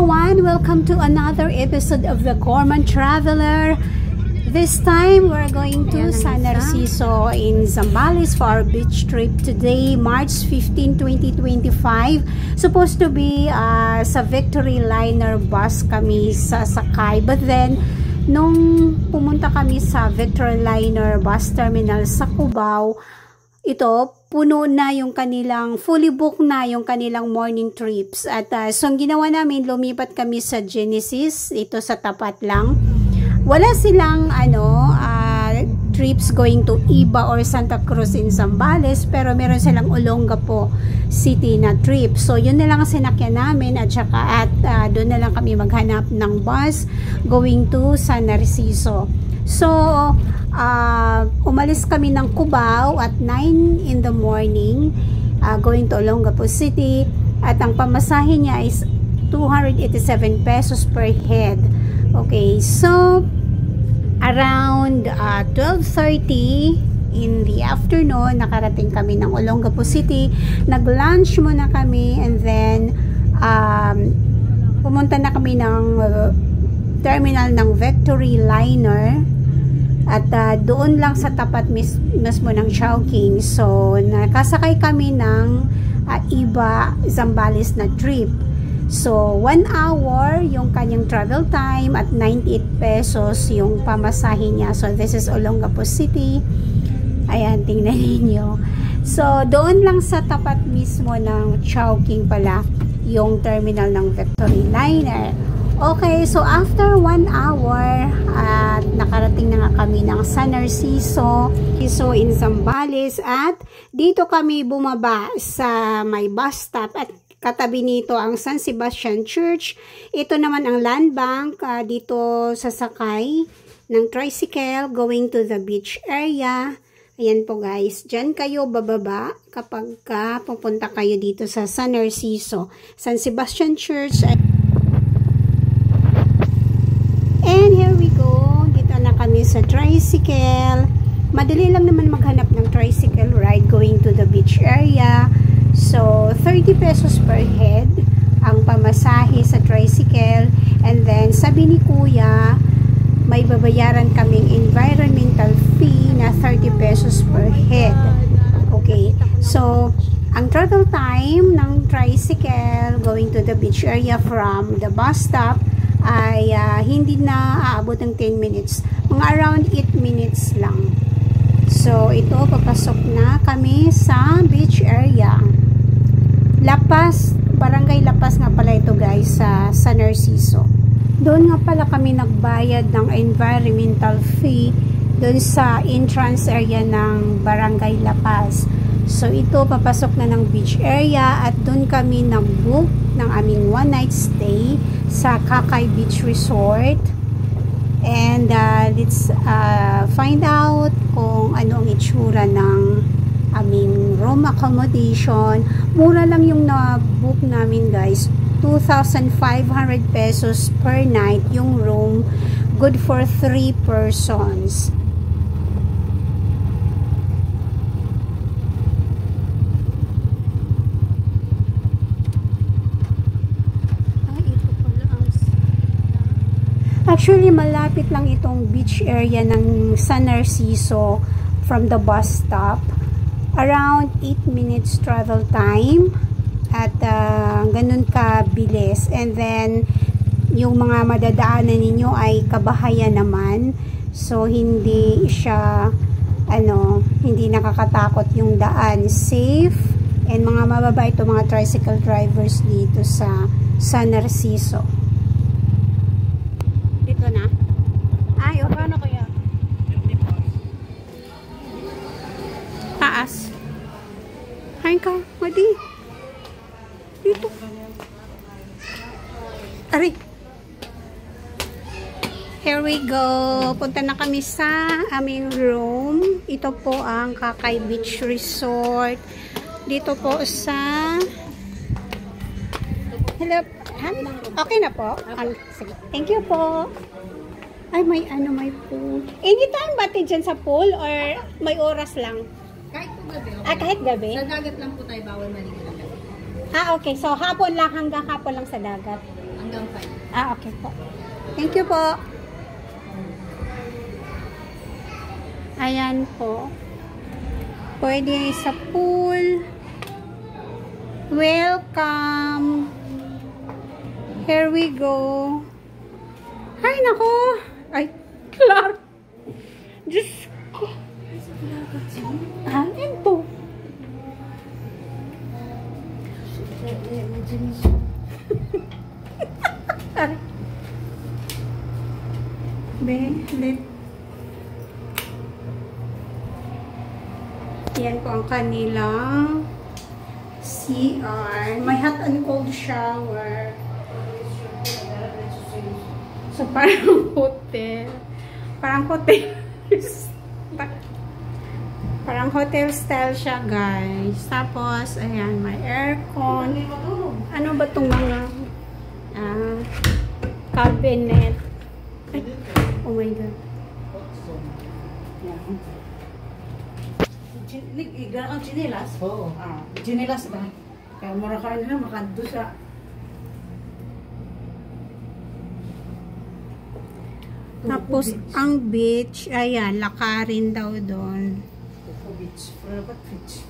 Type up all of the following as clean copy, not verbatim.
everyone! Welcome to another episode of The Gourmand Traveler. This time, we're going to San Narciso in Zambales for our beach trip today, March 15, 2025. Supposed to be sa Victory Liner bus kami sasakay. But then, nung pumunta kami sa Victory Liner bus terminal sa Cubao, ito, puno na yung kanilang, fully booked na yung kanilang morning trips. At so, ang ginawa namin, lumipat kami sa Genesis, ito sa tapat lang. Wala silang, trips going to Iba or Santa Cruz in Zambales, pero meron silang Olongapo City na trip. So, yun na lang ang sinakyan namin at doon na lang kami maghanap ng bus going to San Narciso. So, umalis kami ng Cubao at 9 in the morning, going to Olongapo City, at ang pamasahe niya is 287 pesos per head. Okay, so around 12:30 in the afternoon, nakarating kami ng Olongapo City. Nag-lunch muna kami and then pumunta na kami ng terminal ng Victory Liner at doon lang sa tapat mismo ng Chowking. So nakasakay kami ng Iba Zambales na trip. So 1 hour yung kanyang travel time at 98 pesos yung pamasahe niya. So this is Olongapo City. Ayan, tingnan niyo. So doon lang sa tapat mismo ng Chowking pala yung terminal ng Victory Liner. Okay, so after 1 hour at nakarating na nga kami ng San Narciso in Zambales, at dito kami bumaba sa may bus stop at katabi nito ang San Sebastian Church. Ito naman ang land bank. Dito sasakay ng tricycle going to the beach area. Ayan po guys, dyan kayo bababa kapag pupunta kayo dito sa San Narciso. San Sebastian Church. And here we go. Dito na kami sa tricycle. Madali lang naman maghanap ng tricycle ride going to the beach area. So, 30 pesos per head ang pamasahe sa tricycle. And then, sabi ni Kuya, may babayaran kaming environmental fee na 30 pesos per head. Okay. So, ang travel time ng tricycle going to the beach area from the bus stop ay hindi na aabot ng 10 minutes. Mga around 8 minutes lang. So, ito, papasok na kami sa beach area. Lapas, Barangay Lapas nga pala ito guys, sa San Narciso. Doon nga pala kami nagbayad ng environmental fee doon sa entrance area ng Barangay Lapas. So, ito, papasok na ng beach area at doon kami nag-book ng aming one night stay sa Kakay Beach Resort. And let's find out kung ano ang itsura ng aming room accommodation. Mura lang yung na-book namin guys. 2,500 pesos per night yung room. Good for 3 persons. Actually, malapit lang itong beach area ng San Narciso from the bus stop. Around 8 minutes travel time at ganun ka-bilis. And then, yung mga madadaanan ninyo ay kabahayan naman. So, hindi siya, hindi nakakatakot yung daan. Safe. And mga mababait ito mga tricycle drivers dito sa San Narciso. Dito na? Ay, okay. Paano kaya? Taas. Hain ka, madi. Dito. Ari. Here we go. Punta na kami sa aming room. Ito po ang Kakay Beach Resort. Dito po sa... Hello. Okay na po? Sige. Thank you po. Ay, may pool. Anytime ba dyan sa pool or may oras lang? Kahit po gabi. Kahit gabi? Sa dagat lang po tayo bawal maligo ng gabi. Ah, okay. So, hapon lang, hanggang hapon lang sa dagat. Hanggang 5. Ah, okay po. Thank you po. Ayan po. Pwede sa pool. Welcome. Here we go. Ay, nako. Ay, Clark. Diyos ko. Ano to? Let. Yan po ang kanilang CR. May hot and cold shower. So, parang hotel. Parang hotel. Parang hotel style siya, guys. Tapos, ayan, may aircon. Ano ba itong mga cabinet? Ay, oh my God. Igan ang chinelas? Oo. Chinelas ba? Kaya mura ka na makanto sa... Tapos, ang beach, ayan, lakarin daw doon. Beach. Dapat beach.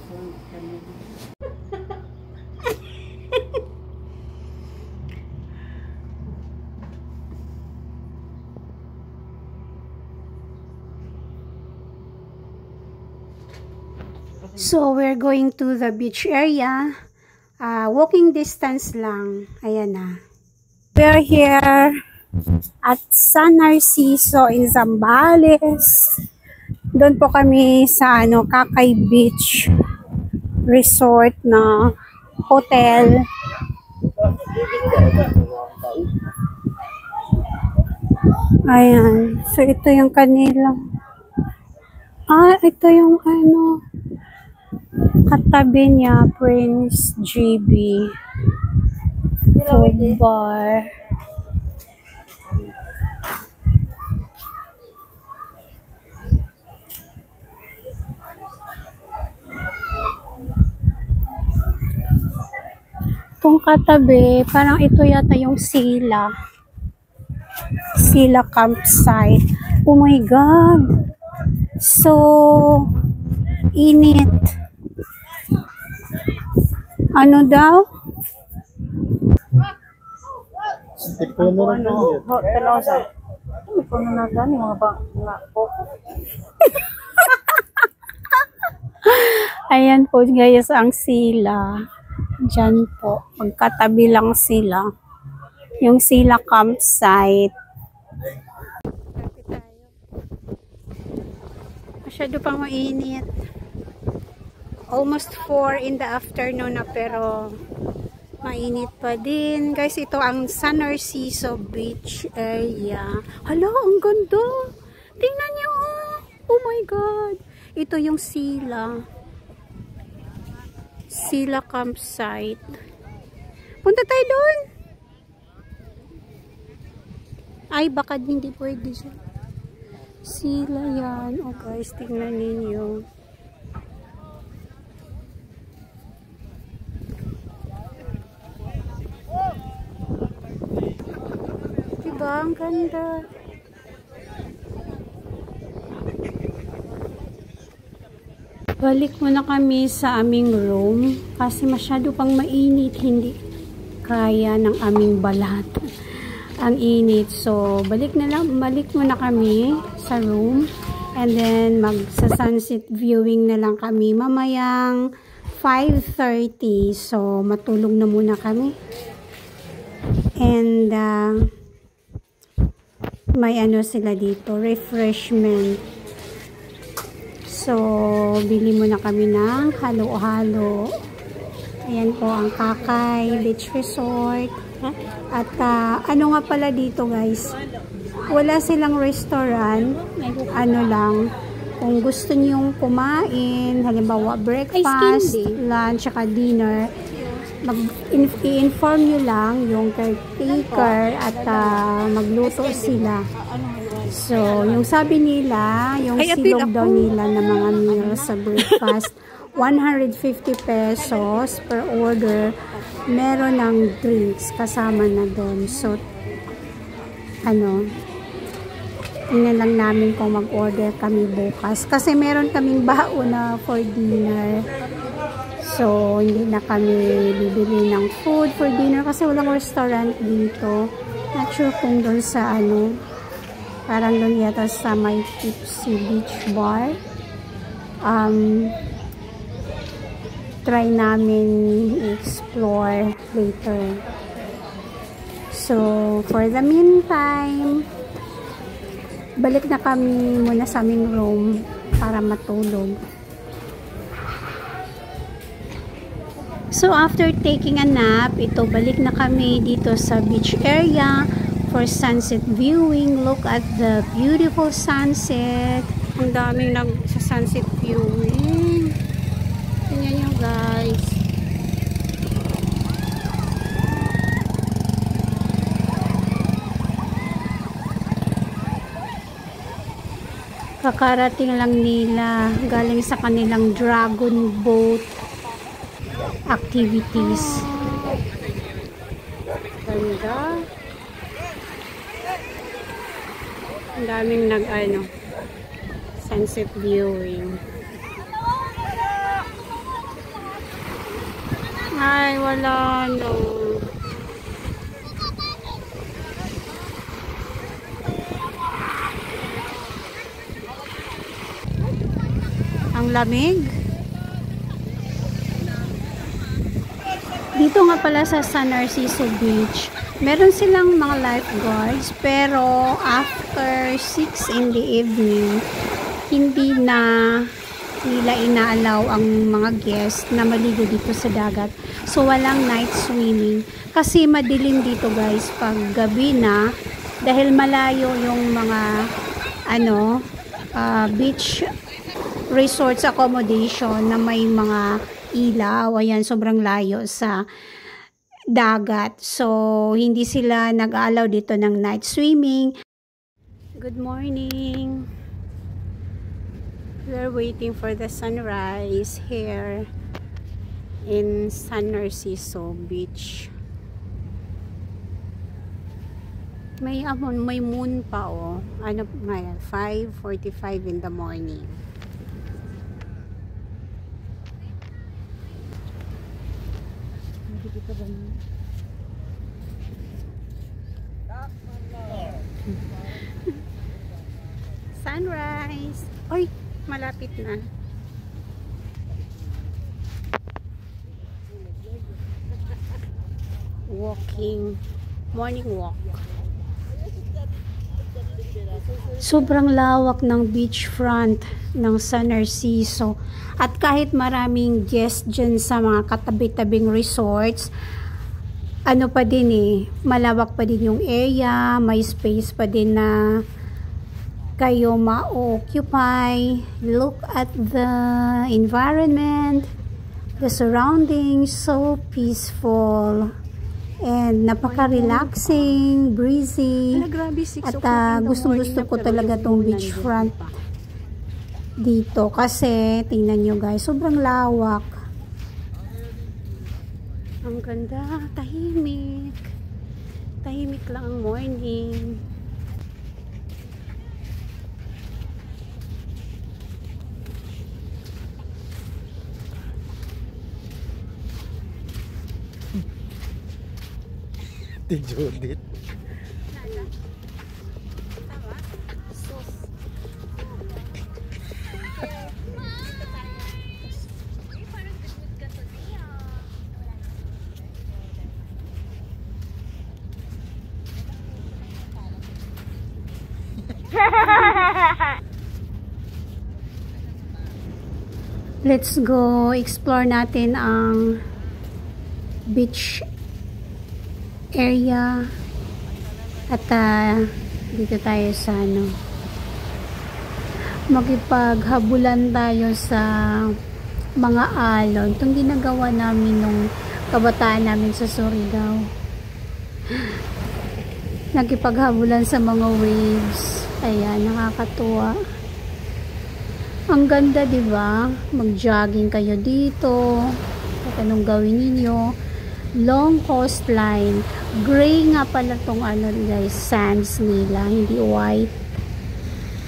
So, we're going to the beach area. Walking distance lang. Ayan na. We're here at San Narciso in Zambales. Doon po kami sa Kakay Beach Resort na hotel. Ayan. So, ito yung kanilang ito yung katabi niya, Prince GB food bar. Itong katabi, parang ito yata yung Sila campsite. Oh my God! So, init. Ano daw? Ayan po guys ang Sila. Diyan po. Magkatabi lang sila. Yung Sila campsite. Masyado pang mainit. Almost 4 in the afternoon na pero mainit pa din. Guys, ito ang San Narciso Beach area. Hala, ang ganda. Tingnan nyo. Oh my God. Ito yung Sila campsite. Punta tayo doon. Ay, baka hindi pwede siya. Sila yan. Oh guys, tingnan ninyo. Diba? Ang ganda. Balik muna kami sa aming room kasi masyado pang mainit, hindi kaya ng aming balat ang init. So balik muna kami sa room and then magsa-sunset viewing na lang kami mamayang 5:30. So matulog na muna kami and may sila dito, refreshment. So, bili muna kami ng halo-halo. Ayan po ang Kakay Beach Resort. At ano nga pala dito guys, wala silang restaurant. Lang, kung gusto nyong kumain, halimbawa breakfast, lunch, saka dinner, i-inform nyo lang yung caretaker at magluto sila. So, yung sabi nila, yung silog daw nila ng mga meals sa breakfast, 150 pesos per order. meron ng drinks kasama na doon. So, tingnan lang namin kung mag-order kami bukas. Kasi meron kaming baon na for dinner. So, hindi na kami bibili ng food for dinner kasi walang restaurant dito. Not sure kung doon sa parang doon yata sa may Tipsy Beach Bar. Try namin i-explore later. So, for the meantime, balik na kami muna sa aming room para matulog. So, after taking a nap, balik na kami dito sa beach area for sunset viewing. Look at the beautiful sunset. Ang daming nag-sunset viewing. Tingnan nyo guys. Kakarating lang nila galing sa kanilang dragon boat activities. Ganda. Ang daming sunset viewing. Ay, wala no. Ang lamig. Dito nga pala sa San Narciso Beach, meron silang mga lifeguards, pero after 6 in the evening, hindi na nila inaalaw ang mga guests na maligo dito sa dagat. So, walang night swimming. Kasi madilim dito guys pag gabi na, dahil malayo yung mga beach resorts accommodation na may mga ilaw. Ayan, sobrang layo sa dagat. So, hindi sila nag-aalaw dito ng night swimming. Good morning. We're waiting for the sunrise here in San Narciso Beach. May moon pa ngayon, 5:45 in the morning. Sunrise. Oy, malapit na. Walking, morning walk. Sobrang lawak ng beachfront ng San Narciso. At kahit maraming guests dyan sa mga katabi-tabing resorts, pa din malawak pa din yung area, may space pa din na kayo ma-occupy. Look at the environment, the surroundings, so peaceful and napaka-relaxing, breezy. At gustong-gusto ko talaga tong beachfront dito kasi tingnan nyo guys, sobrang lawak. Ang ganda, tahimik. Tahimik lang ang morning. Di Judith. Let's go explore natin ang beach area at dito tayo sa magipaghabulan tayo sa mga alon. Itong ginagawa namin nung kabataan namin sa Surigao. Nagipaghabulan sa mga waves. Ayan, nakakatuwa. Ang ganda, di ba? Mag-jogging kayo dito. At anong gawin ninyo? Long coastline. Gray nga pala tong ano guys, sands nila, hindi white.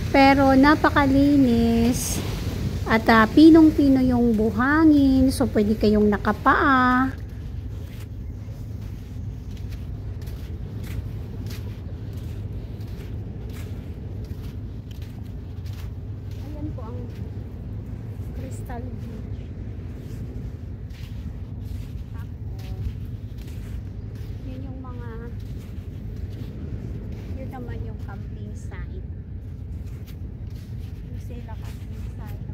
Pero napakalinis. At pinong-pino yung buhangin. So pwede kayong nakapaa. Ayan po ang Crystal Beach. Yun naman yung camping site. Yung sila camping site.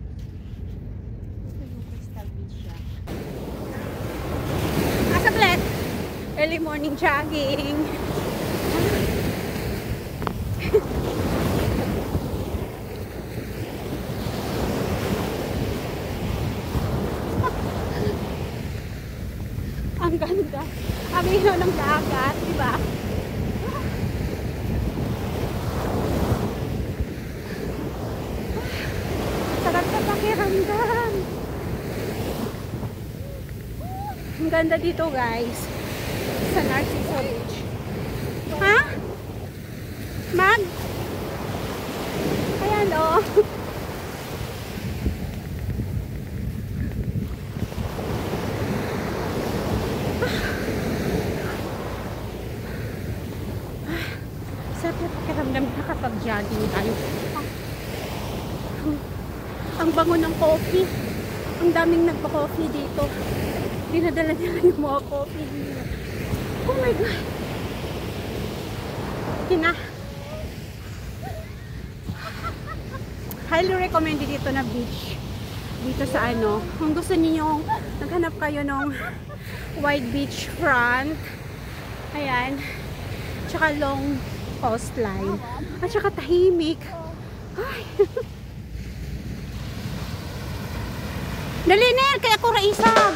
Ito yung Crystal Beach siya. Asaplet! Early morning jogging. Ang ganda. Ang ilaw ng dagat, di ba? Sarap na pakiramdam. Ang ganda dito guys. Sa Narciso Beach. Ha? Mag? Ayan o. Sarap na pakiramdam na kapag jogging tayo. Ang bango ng coffee. Ang daming nagpa-coffee dito. Dinadala nila yung mga coffee dito. Oh my God. Kina. Highly recommended dito na beach. Dito sa ano. Kung gusto niyo naghanap kayo ng wide beach front. Ayan. Tsaka long coastline. At tsaka tahimik. Ay. Dali na, kaya ako raisag.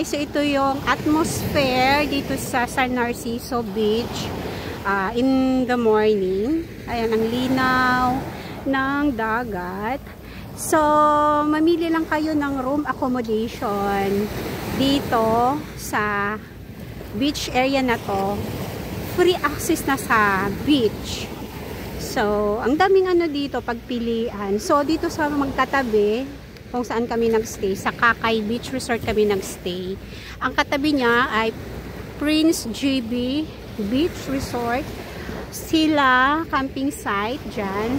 guys, so ito yung atmosphere dito sa San Narciso Beach in the morning. Ayan, ang linaw. ng dagat. So, mamili lang kayo ng room accommodation dito sa beach area na to. Free access na sa beach. So, ang daming ano dito, pagpilian. So, dito sa magkatabi, kung saan kami nagstay, sa Kakay Beach Resort kami nagstay. Ang katabi niya ay Prince GB Beach Resort. Sila camping site dyan.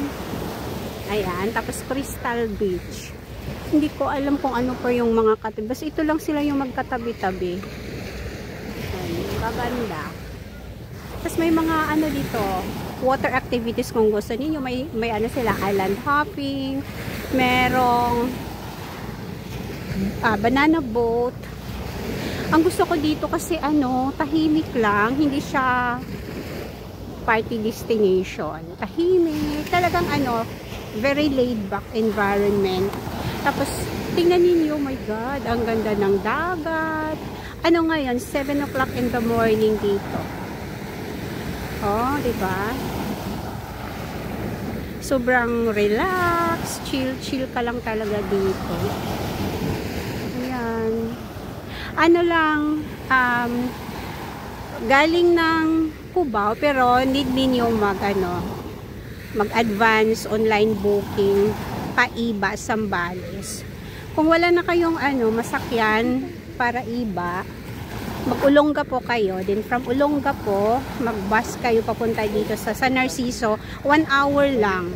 Ayan, tapos Crystal Beach. Hindi ko alam kung ano pa yung mga katabi. Basta ito lang sila yung magkatabi-tabi. Maganda. Tapos may mga ano dito, water activities kung gusto niyo. May ano sila, island hopping, merong banana boat. Ang gusto ko dito kasi ano, tahimik lang, hindi siya party destination. Tahimik, talagang ano, very laid back environment. Tapos tingnan niyo, oh my god, ang ganda ng dagat. Ano ngayon, 7 o'clock in the morning dito. Oh, di ba? Sobrang relax, chill ka lang talaga dito. Ayan. Ano lang, galing ng Cubao, pero need ninyo mag-advance online booking pa-iba Zambales. Kung wala na kayong masakyan para iba, mag-Olonga po kayo. Then from Olonga po, mag-bus kayo papunta dito sa San Narciso, 1 hour lang.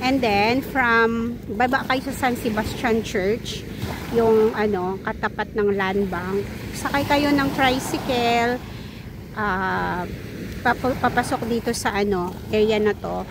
And then from baba kayo sa San Sebastian Church, yung katapat ng land bank. Sakay kayo ng tricycle, papasok dito sa area na to.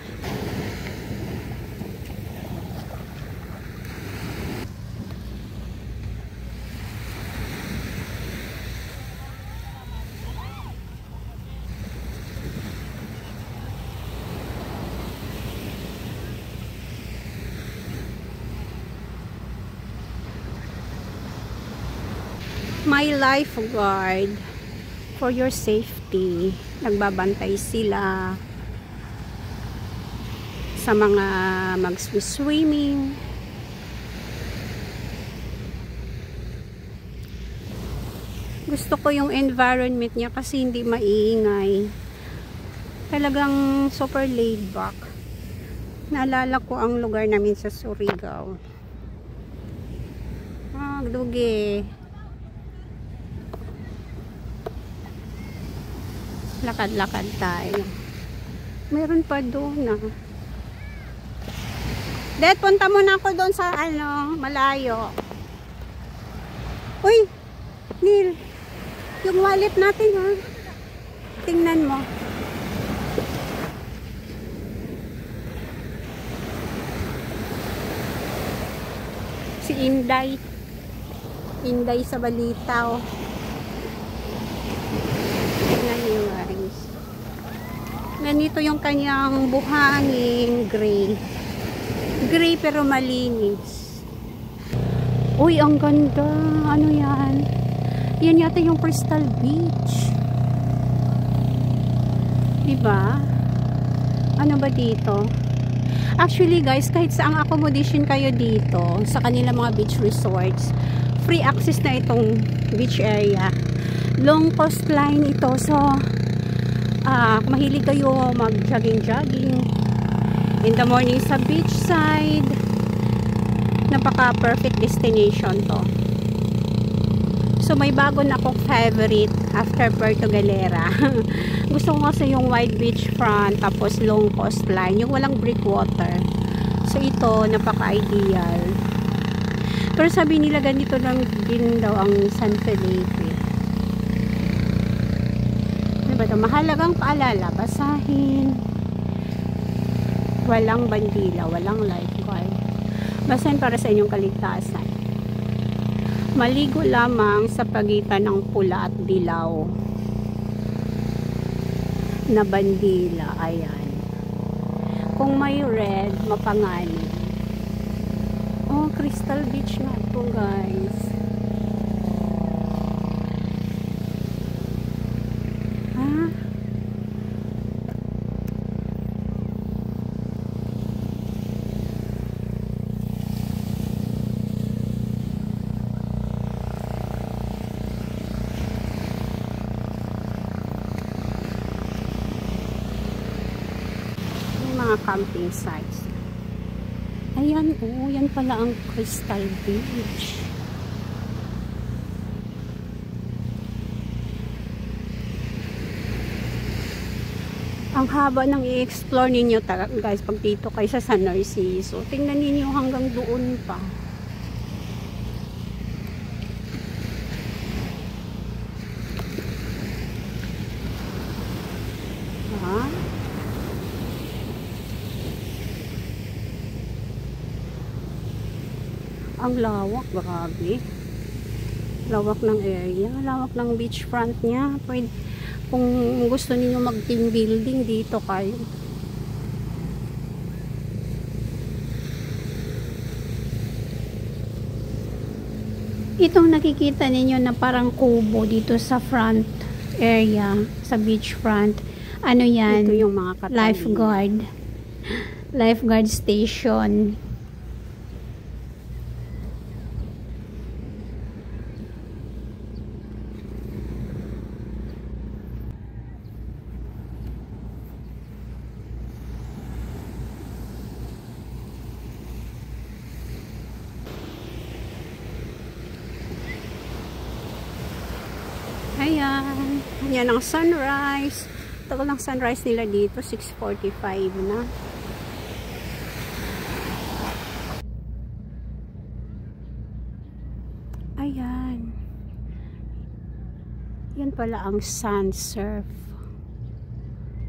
My lifeguard for your safety. Nagbabantay sila sa mga mag-swimming. Gusto ko yung environment niya kasi hindi maingay. Talagang super laid back. Naalala ko ang lugar namin sa Surigao. Dugi. Lakad-lakad tayo. Meron pa doon Dad, punta muna ako doon sa malayo. Uy, Neil, yung wallet natin tingnan mo. Si Inday sa Balitaw. Ganito yung kanyang buhangin, gray pero malinis. Uy, ang ganda. Ano yan? Yan yata yung Crystal Beach, diba? Ano ba dito? Actually guys, kahit saang accommodation kayo dito sa kanila mga beach resorts, free access na itong beach area. Long coastline ito, so kung mahilig kayo mag-jogging in the morning sa beach side, napaka perfect destination to. So may bago na akong favorite after Puerto Galera. Gusto ko kasi yung wide beach front tapos long coastline, yung walang breakwater. So ito napaka-ideal. Pero sabi nila ganito lang din daw ang San Felipe. Mahalagang paalala, basahin. Walang bandila, walang lifeguard. Basahin para sa inyong kaligtasan. Maligo lamang sa pagitan ng pula at dilaw na bandila. Ayan. Kung may red, mapanganib. Oh, Crystal Beach na ito, guys. mga camping sites. Ayan, oh, yan pala ang Crystal Beach. Ang haba ng i-explore ninyo guys pag dito kayo sa San Narciso. Tingnan ninyo hanggang doon pa. Ha? Ang lawak, grabe. Lawak ng area, lawak ng beachfront niya. Pwede, kung gusto niyo mag-team building, dito kayo. Itong nakikita ninyo na parang kubo dito sa front area, sa beachfront. Ano yan? Ito yung mga lifeguard. Lifeguard station. Ayan. Yan ang sunrise. Tagal ng sunrise nila dito. 6:45 na. Ayan. Yan pala ang sun surf.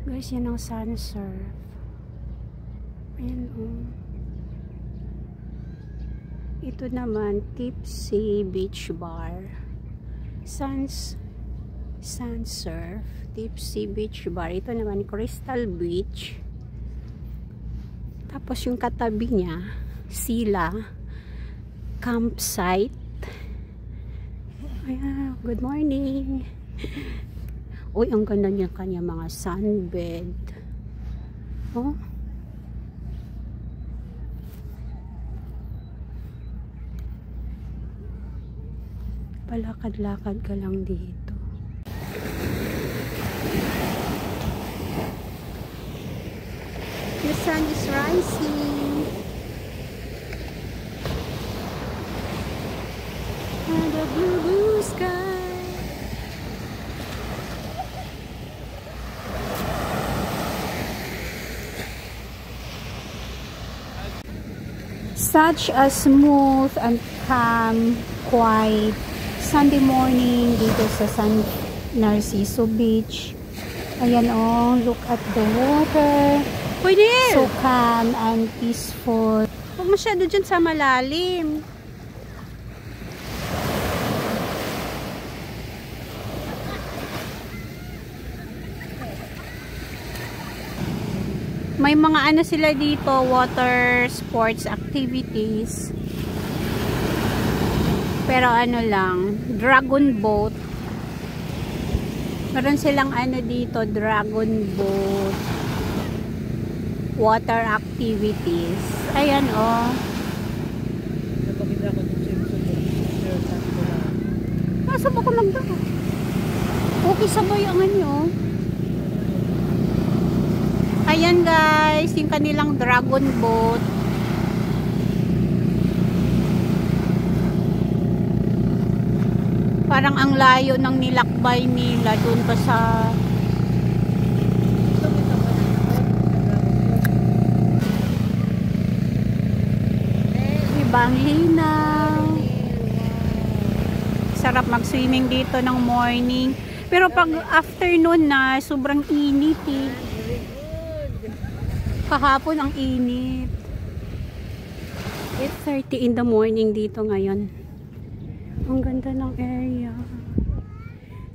Guys, yan ang sun surf. Ayan, oh. Ito naman, Tipsy Beach Bar. Sun surf, Tipsy Beach Bar. Ito naman Crystal Beach. Tapos yung katabi niya, Sila Campsite. Ayan, good morning. Uy, ang ganda niya kanya mga sunbed. Oh. Palakad-lakad ka lang dito. The sun is rising. And the blue sky. Such a smooth and calm, quiet Sunday morning dito sa San Narciso Beach. Ayan, oh, look at the water. Pwede! So calm and peaceful. Huwag masyado dyan sa malalim. May mga ano sila dito, water sports activities. Pero ano lang, dragon boat. Meron silang ano dito, dragon boat. Water activities. Ayan, oh. Nasa ba ko lang daw? Okay, sabay ang ano. Ayan guys, yung kanilang dragon boat. Parang ang layo ng nilakbay nila doon pa sa ibang linaw. Sarap mag-swimming dito ng morning. Pero pag afternoon na, sobrang init eh. Kahapon ang init. 8:30 in the morning dito ngayon. Ang ganda ng area.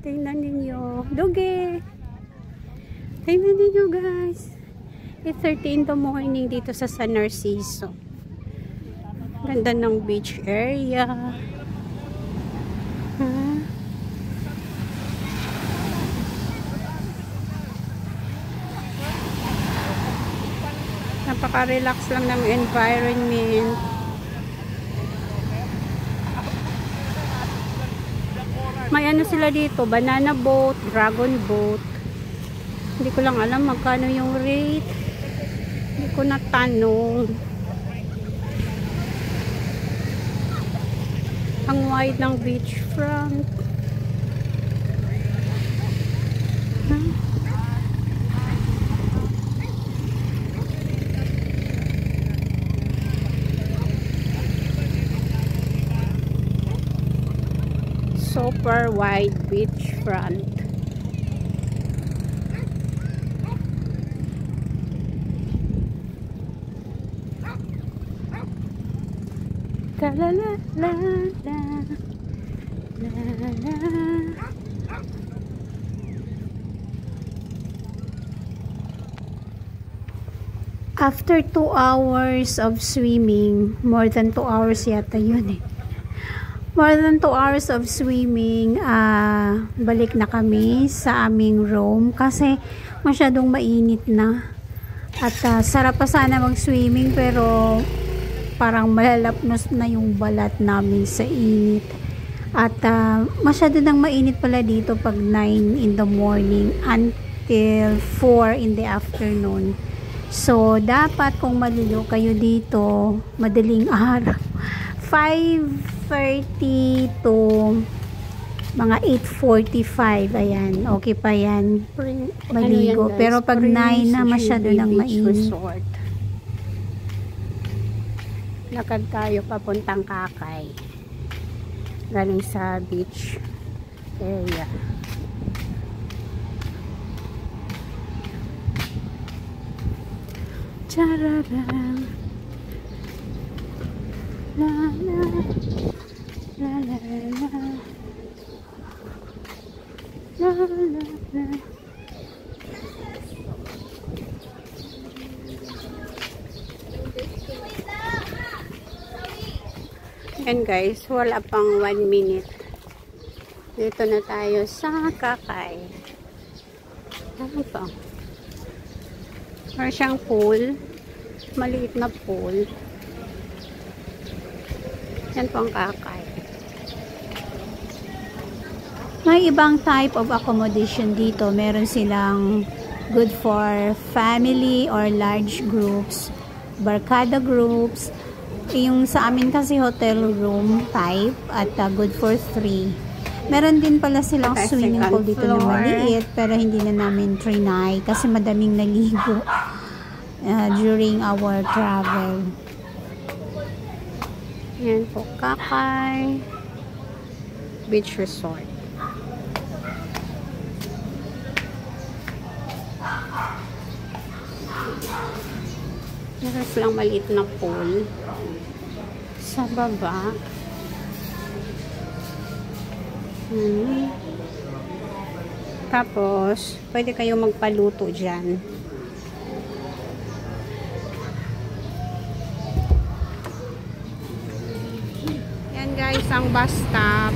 Tingnan ninyo. Dugi! Tingnan ninyo guys. 8:30 in the morning dito sa San Narciso. Ganda ng beach area. Huh? Napaka-relax lang ng environment. May ano sila dito, banana boat, dragon boat. Hindi ko lang alam magkano yung rate. Hindi ko natanong. Ang wide ng beachfront. Super wide beachfront. La la la la la la. After 2 hours of swimming, more than 2 hours yata yun eh. More than 2 hours of swimming, balik na kami sa aming room kasi masyadong mainit na. At sarap pa sana mag-swimming pero parang malalapnos na yung balat namin sa init. At masyado nang mainit pala dito pag 9 in the morning until 4 in the afternoon. So, dapat kung maliligo kayo dito, madaling araw, 5:30 to mga 8:45, ayan, okay pa yan, maligo. Ano yan, pero pag 9 na, masyado nang mainit. Lakad tayo papuntang Kakay. Galing sa beach area. Chararam. La la la la la la la la. Yan guys, wala pang 1 minute. Dito na tayo sa Kakay. Ano pa? Meron siyang pool. Maliit na pool. Yan po ang Kakay. May ibang type of accommodation dito. Meron silang good for family or large groups, barkada groups. Yung sa amin kasi hotel room type at good for 3. Meron din pala silang swimming pool dito na maliit pero hindi na namin trinay kasi madaming naligo during our travel. Yan po, Kakay Beach Resort. Meron silang maliit na pool sa baba. Tapos, pwede kayo magpaluto dyan. Yan guys, ang bus stop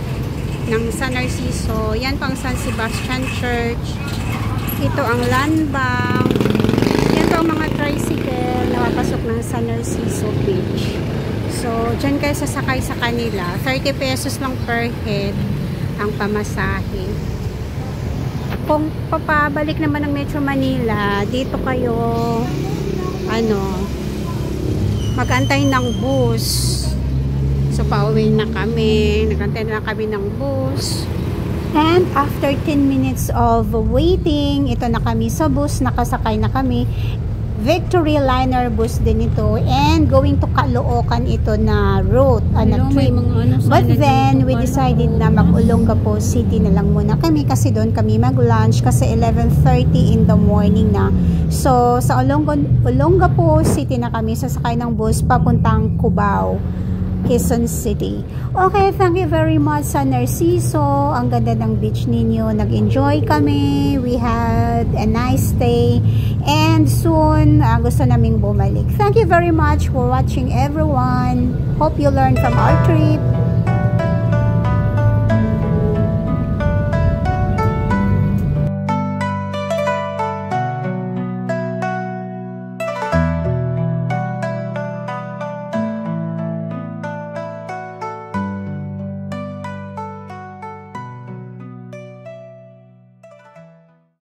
ng San Narciso. Yan pang San Sebastian Church. Ito ang land bank. Yan po ang mga tricycle na papasok ng San Narciso Beach. So, dyan kayo sasakay sa kanila. 30 pesos lang per head ang pamasahe. Kung papabalik naman ng Metro Manila, dito kayo mag-antay ng bus. So, pauwi na kami. Nag-antay na kami ng bus. And after 10 minutes of waiting, ito na kami sa bus. Nakasakay na kami. Victory Liner bus din ito. And going to Caloocan ito na route, na trip. But then, we decided na mag-Olongapo City na lang muna kami kasi doon kami mag-lunch kasi 11:30 in the morning na. So, sa Olongapo City na kami sasakay ng bus papuntang Cubao, Quezon City. Okay, thank you very much sa Narciso. Ang ganda ng beach ninyo. Nag-enjoy kami. We had a nice day. And soon, gusto naming bumalik. Thank you very much for watching everyone. Hope you learned from our trip.